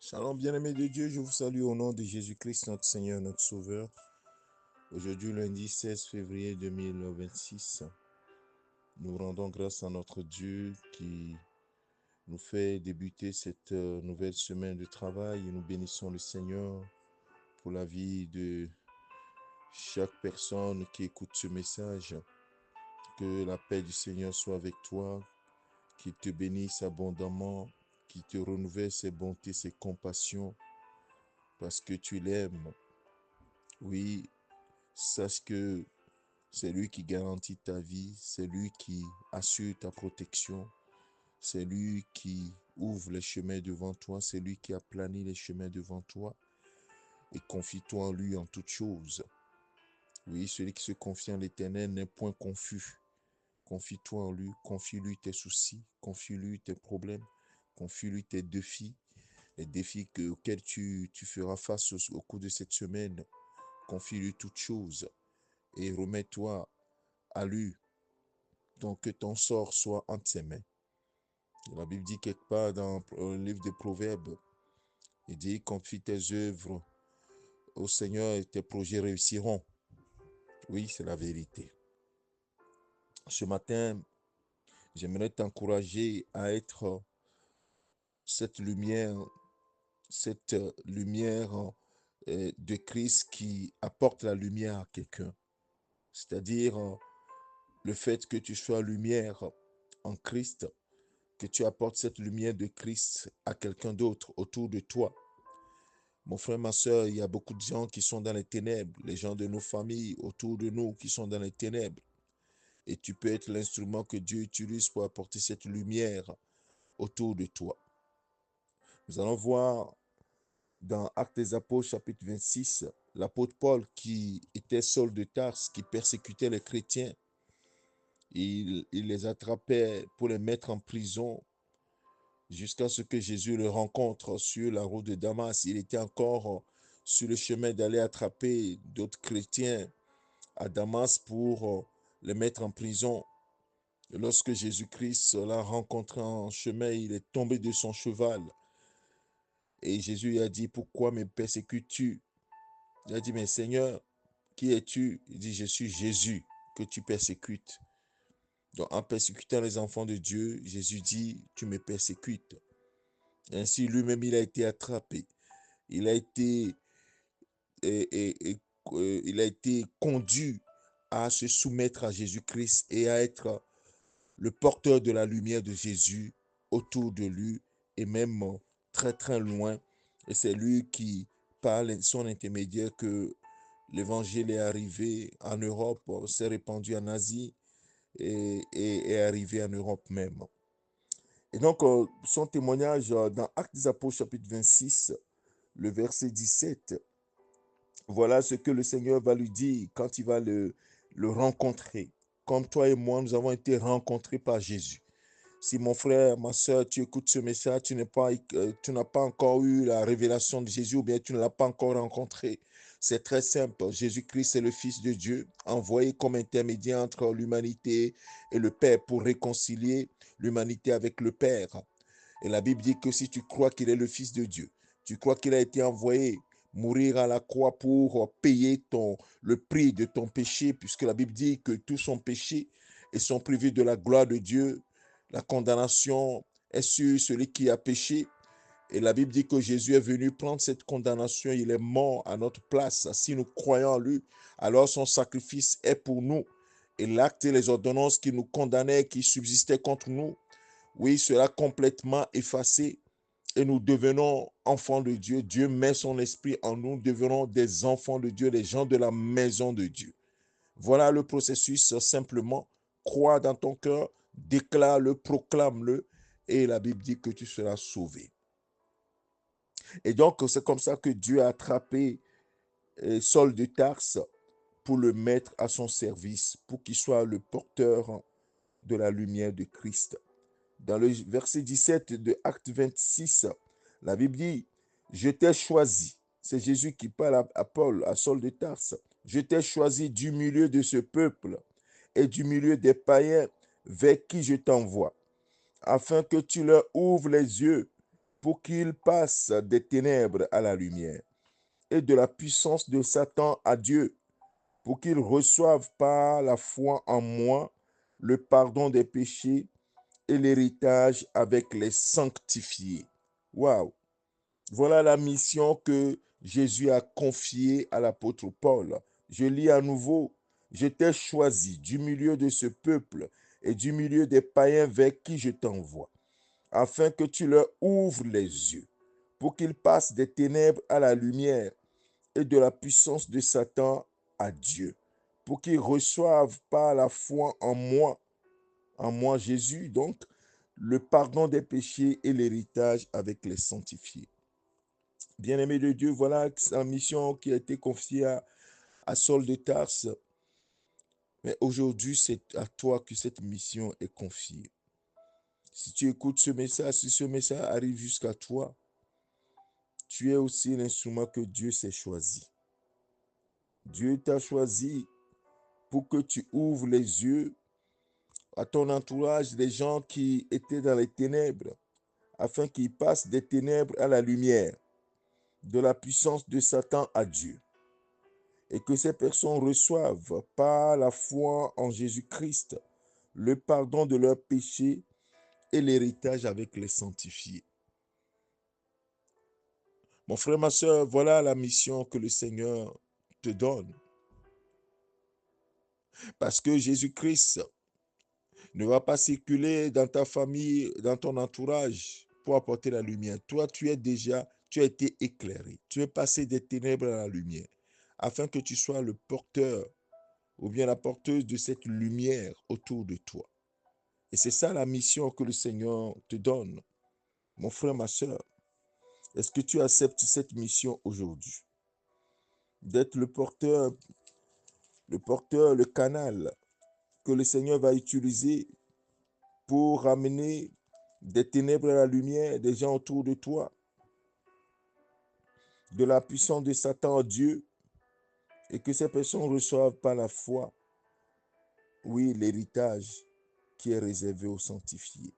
Shalom, bien-aimés de Dieu, je vous salue au nom de Jésus-Christ, notre Seigneur, notre Sauveur. Aujourd'hui, lundi 16 février 2026, nous rendons grâce à notre Dieu qui nous fait débuter cette nouvelle semaine de travail et nous bénissons le Seigneur pour la vie de chaque personne qui écoute ce message. Que la paix du Seigneur soit avec toi, qu'il te bénisse abondamment, qu'il te renouvelle ses bontés, ses compassions, parce que tu l'aimes. Oui, sache que c'est lui qui garantit ta vie, c'est lui qui assure ta protection, c'est lui qui ouvre les chemins devant toi, c'est lui qui aplanit les chemins devant toi. Et confie-toi en lui en toutes choses. Oui, celui qui se confie en l'Éternel n'est point confus. Confie-toi en lui, confie-lui tes soucis, confie-lui tes problèmes, confie-lui tes défis, les défis auxquels tu feras face au cours de cette semaine. Confie-lui toutes choses et remets-toi à lui. Donc que ton sort soit entre ses mains. La Bible dit quelque part dans le livre des Proverbes, il dit confie tes œuvres au Seigneur et tes projets réussiront. Oui, c'est la vérité. Ce matin, j'aimerais t'encourager à être cette lumière de Christ qui apporte la lumière à quelqu'un. C'est-à-dire le fait que tu sois lumière en Christ, que tu apportes cette lumière de Christ à quelqu'un d'autre autour de toi. Mon frère, ma soeur, il y a beaucoup de gens qui sont dans les ténèbres, les gens de nos familles autour de nous qui sont dans les ténèbres. Et tu peux être l'instrument que Dieu utilise pour apporter cette lumière autour de toi. Nous allons voir dans Actes des Apôtres, chapitre 26, l'apôtre Paul qui était Saul de Tarse, qui persécutait les chrétiens. Il les attrapait pour les mettre en prison jusqu'à ce que Jésus le rencontre sur la route de Damas. Il était encore sur le chemin d'aller attraper d'autres chrétiens à Damas pour les mettre en prison. Et lorsque Jésus-Christ l'a rencontré en chemin, il est tombé de son cheval. Et Jésus lui a dit, pourquoi me persécutes-tu? Il a dit, mais Seigneur, qui es-tu? Il dit, je suis Jésus que tu persécutes. Donc en persécutant les enfants de Dieu, Jésus dit, tu me persécutes. Ainsi, lui-même, il a été attrapé. Il a été, il a été conduit à se soumettre à Jésus-Christ et à être le porteur de la lumière de Jésus autour de lui et même très très loin. Et c'est lui qui, par son intermédiaire, que l'évangile est arrivé en Europe, s'est répandu en Asie et est arrivé en Europe même. Et donc, son témoignage dans Actes des Apôtres, chapitre 26, le verset 17, voilà ce que le Seigneur va lui dire quand il va le rencontrer. Comme toi et moi, nous avons été rencontrés par Jésus. Si mon frère, ma soeur, tu écoutes ce message, tu n'as pas encore eu la révélation de Jésus ou bien tu ne l'as pas encore rencontré, c'est très simple. Jésus-Christ est le Fils de Dieu, envoyé comme intermédiaire entre l'humanité et le Père pour réconcilier l'humanité avec le Père. Et la Bible dit que si tu crois qu'il est le Fils de Dieu, tu crois qu'il a été envoyé mourir à la croix pour payer le prix de ton péché, puisque la Bible dit que tous sont péchés et sont privés de la gloire de Dieu. La condamnation est sur celui qui a péché. Et la Bible dit que Jésus est venu prendre cette condamnation. Il est mort à notre place. Si nous croyons en lui, alors son sacrifice est pour nous. Et l'acte et les ordonnances qui nous condamnaient, qui subsistaient contre nous, oui, sera complètement effacé. Et nous devenons enfants de Dieu. Dieu met son esprit en nous. Nous devenons des enfants de Dieu, des gens de la maison de Dieu. Voilà le processus, simplement. Crois dans ton cœur, déclare-le, proclame-le, et la Bible dit que tu seras sauvé. Et donc, c'est comme ça que Dieu a attrapé Saul de Tarse pour le mettre à son service, pour qu'il soit le porteur de la lumière de Christ. Dans le verset 17 de Acte 26, la Bible dit, je t'ai choisi. C'est Jésus qui parle à Paul, à Saul de Tarse. Je t'ai choisi du milieu de ce peuple et du milieu des païens vers qui je t'envoie, afin que tu leur ouvres les yeux pour qu'il passe des ténèbres à la lumière et de la puissance de Satan à Dieu, pour qu'il reçoive par la foi en moi le pardon des péchés et l'héritage avec les sanctifiés. Waouh! Voilà la mission que Jésus a confiée à l'apôtre Paul. Je lis à nouveau. Je t'ai choisi du milieu de ce peuple et du milieu des païens vers qui je t'envoie, afin que tu leur ouvres les yeux, pour qu'ils passent des ténèbres à la lumière et de la puissance de Satan à Dieu, pour qu'ils reçoivent par la foi en moi Jésus, donc, le pardon des péchés et l'héritage avec les sanctifiés. Bien-aimé de Dieu, voilà la mission qui a été confiée à Saul de Tarse. Mais aujourd'hui, c'est à toi que cette mission est confiée. Si tu écoutes ce message, si ce message arrive jusqu'à toi, tu es aussi l'instrument que Dieu s'est choisi. Dieu t'a choisi pour que tu ouvres les yeux à ton entourage, les gens qui étaient dans les ténèbres, afin qu'ils passent des ténèbres à la lumière, de la puissance de Satan à Dieu, et que ces personnes reçoivent par la foi en Jésus-Christ le pardon de leurs péchés et l'héritage avec les sanctifiés. Mon frère, ma soeur, voilà la mission que le Seigneur te donne. Parce que Jésus-Christ ne va pas circuler dans ta famille, dans ton entourage pour apporter la lumière. Toi, tu as été éclairé. Tu es passé des ténèbres à la lumière, afin que tu sois le porteur ou bien la porteuse de cette lumière autour de toi. Et c'est ça la mission que le Seigneur te donne. Mon frère, ma soeur, est-ce que tu acceptes cette mission aujourd'hui? D'être le canal que le Seigneur va utiliser pour ramener des ténèbres à la lumière, des gens autour de toi, de la puissance de Satan en Dieu, et que ces personnes reçoivent par la foi, oui, l'héritage qui est réservé aux sanctifiés.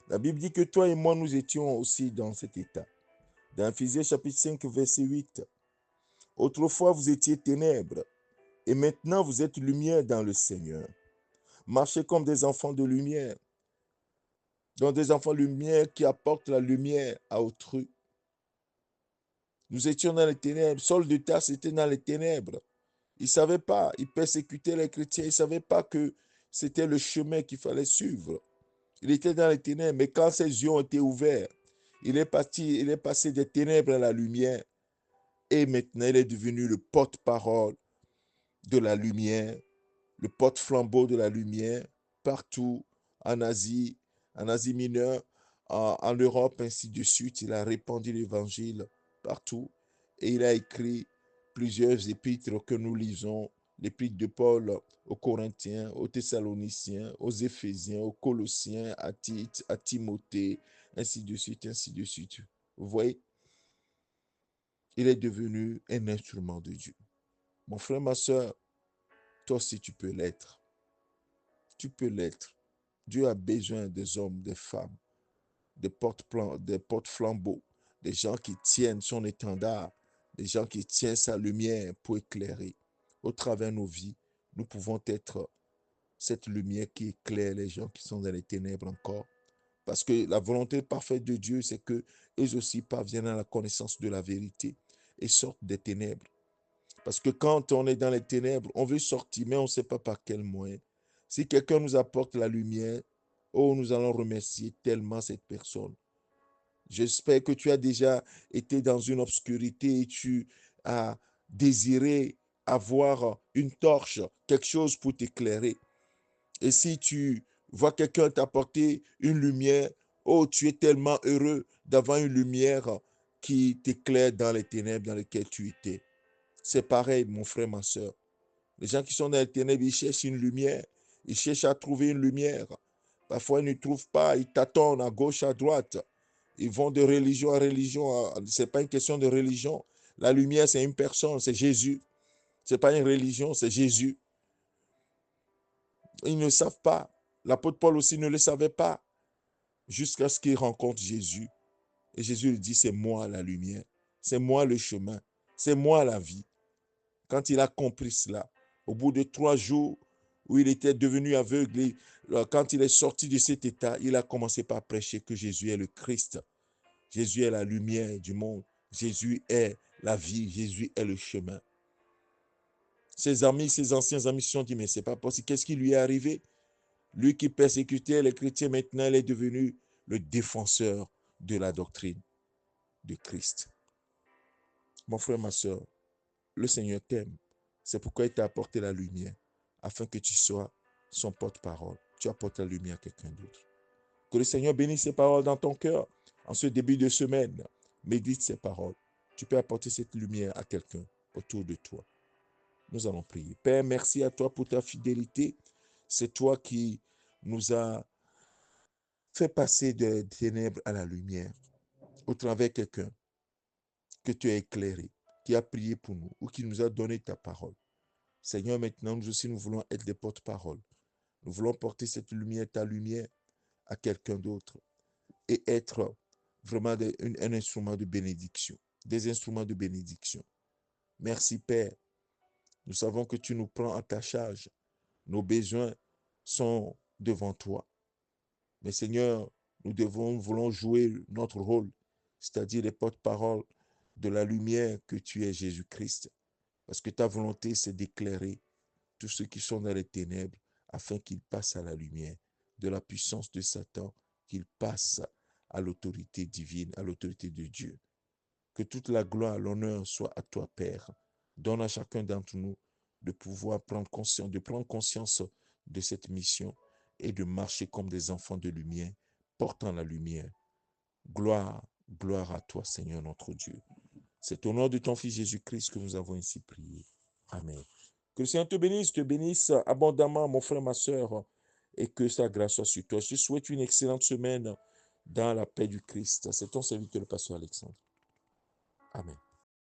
La Bible dit que toi et moi, nous étions aussi dans cet état. Dans Ephésiens chapitre 5, verset 8. Autrefois, vous étiez ténèbres, et maintenant vous êtes lumière dans le Seigneur. Marchez comme des enfants de lumière, donc des enfants de lumière qui apportent la lumière à autrui. Nous étions dans les ténèbres. Saul de Tarse était dans les ténèbres. Il ne savait pas, il persécutait les chrétiens, il ne savait pas que c'était le chemin qu'il fallait suivre. Il était dans les ténèbres, mais quand ses yeux ont été ouverts, il est passé des ténèbres à la lumière. Et maintenant, il est devenu le porte-parole de la lumière, le porte-flambeau de la lumière, partout en Asie mineure, en Europe, ainsi de suite. Il a répandu l'évangile partout et il a écrit plusieurs épîtres que nous lisons, l'épître de Paul aux Corinthiens, aux Thessaloniciens, aux Éphésiens, aux Colossiens, à Tite, à Timothée, ainsi de suite, ainsi de suite. Vous voyez, il est devenu un instrument de Dieu. Mon frère, ma soeur, toi aussi tu peux l'être. Tu peux l'être. Dieu a besoin des hommes, des femmes, des porte-flambeaux, des gens qui tiennent son étendard, des gens qui tiennent sa lumière pour éclairer. Au travers de nos vies, nous pouvons être cette lumière qui éclaire les gens qui sont dans les ténèbres encore. Parce que la volonté parfaite de Dieu, c'est qu'eux aussi parviennent à la connaissance de la vérité et sortent des ténèbres. Parce que quand on est dans les ténèbres, on veut sortir, mais on ne sait pas par quel moyen. Si quelqu'un nous apporte la lumière, oh, nous allons remercier tellement cette personne. J'espère que tu as déjà été dans une obscurité et tu as désiré avoir une torche, quelque chose pour t'éclairer. Et si tu vois quelqu'un t'apporter une lumière, oh, tu es tellement heureux d'avoir une lumière qui t'éclaire dans les ténèbres dans lesquelles tu étais. C'est pareil, mon frère, ma soeur. Les gens qui sont dans les ténèbres, ils cherchent une lumière. Ils cherchent à trouver une lumière. Parfois, ils ne trouvent pas. Ils tâtonnent à gauche, à droite. Ils vont de religion à religion. Ce n'est pas une question de religion. La lumière, c'est une personne, c'est Jésus. Ce n'est pas une religion, c'est Jésus. Ils ne savent pas. L'apôtre Paul aussi ne le savait pas. jusqu'à ce qu'il rencontre Jésus. Et Jésus lui dit, c'est moi la lumière, c'est moi le chemin, c'est moi la vie. Quand il a compris cela, au bout de 3 jours où il était devenu aveugle, quand il est sorti de cet état, il a commencé par prêcher que Jésus est le Christ. Jésus est la lumière du monde. Jésus est la vie. Jésus est le chemin. Ses amis, ses anciens amis se sont dit, mais c'est pas possible. Qu'est-ce qui lui est arrivé? Lui qui persécutait les chrétiens, maintenant, il est devenu le défenseur de la doctrine de Christ. Mon frère, ma soeur, le Seigneur t'aime. C'est pourquoi il t'a apporté la lumière, afin que tu sois son porte-parole. Tu apportes la lumière à quelqu'un d'autre. Que le Seigneur bénisse ces paroles dans ton cœur. En ce début de semaine, médite ces paroles. Tu peux apporter cette lumière à quelqu'un autour de toi. Nous allons prier. Père, merci à toi pour ta fidélité. C'est toi qui nous as fait passer des ténèbres à la lumière au travers de quelqu'un que tu as éclairé, qui a prié pour nous ou qui nous a donné ta parole. Seigneur, maintenant, nous aussi, nous voulons être des porte-paroles. Nous voulons porter cette lumière, ta lumière, à quelqu'un d'autre et être vraiment un instrument de bénédiction, des instruments de bénédiction. Merci, Père. Nous savons que tu nous prends à ta charge. Nos besoins sont devant toi. Mais Seigneur, nous voulons jouer notre rôle, c'est-à-dire les porte-paroles de la lumière que tu es, Jésus-Christ. Parce que ta volonté, c'est d'éclairer tous ceux qui sont dans les ténèbres afin qu'ils passent à la lumière. De la puissance de Satan, qu'ils passent à l'autorité divine, à l'autorité de Dieu. Que toute la gloire, l'honneur soit à toi, Père. Donne à chacun d'entre nous de pouvoir de prendre conscience de cette mission et de marcher comme des enfants de lumière, portant la lumière. Gloire, gloire à toi, Seigneur notre Dieu. C'est au nom de ton Fils Jésus-Christ que nous avons ainsi prié. Amen. Que le Seigneur te bénisse abondamment, mon frère, ma soeur, et que sa grâce soit sur toi. Je te souhaite une excellente semaine dans la paix du Christ. C'est ton serviteur, le pasteur Alexandre. Amen.